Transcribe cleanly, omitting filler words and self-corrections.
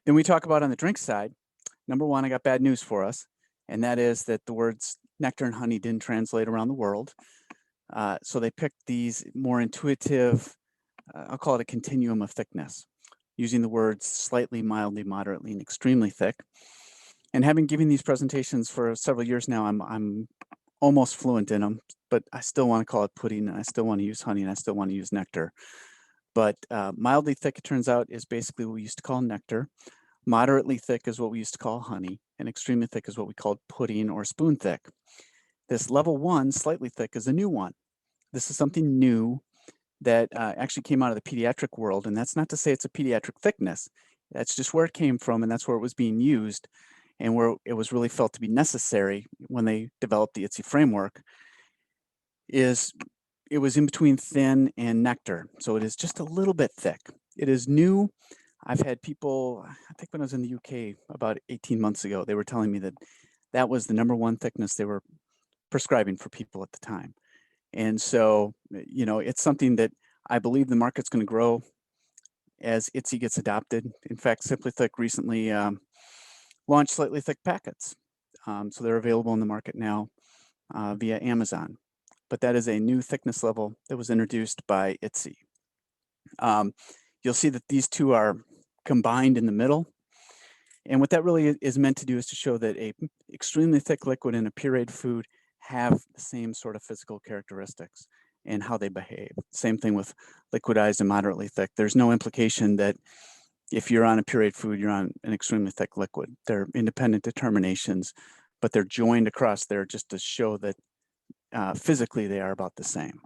Then we talk about on the drink side, number one, I got bad news for us, and that is that the words nectar and honey didn't translate around the world. So they picked these more intuitive, I'll call it a continuum of thickness, using the words slightly, mildly, moderately, and extremely thick. And having given these presentations for several years now, I'm almost fluent in them, but I still want to call it pudding, and I still want to use honey, and I still want to use nectar. But mildly thick, it turns out, is basically what we used to call nectar. Moderately thick is what we used to call honey, and extremely thick is what we called pudding or spoon thick. This level 1, slightly thick, is a new one. This is something new that actually came out of the pediatric world, and that's not to say it's a pediatric thickness. That's just where it came from, and that's where it was being used, and where it was really felt to be necessary when they developed the IDDSI framework. Is it was in between thin and nectar, so it is just a little bit thick. It is new. I've had people, I think when I was in the UK about 18 months ago, they were telling me that that was the #1 thickness they were prescribing for people at the time. And so, you know, it's something that I believe the market's going to grow as IDDSI gets adopted. In fact, SimplyThick recently launched slightly thick packets. So they're available in the market now via Amazon. But that is a new thickness level that was introduced by IDDSI. You'll see that these two are combined in the middle. And what that really is meant to do is to show that a extremely thick liquid and a pureed food have the same sort of physical characteristics and how they behave. Same thing with liquidized and moderately thick. There's no implication that if you're on a pureed food, you're on an extremely thick liquid. They're independent determinations, but they're joined across there just to show that physically they are about the same.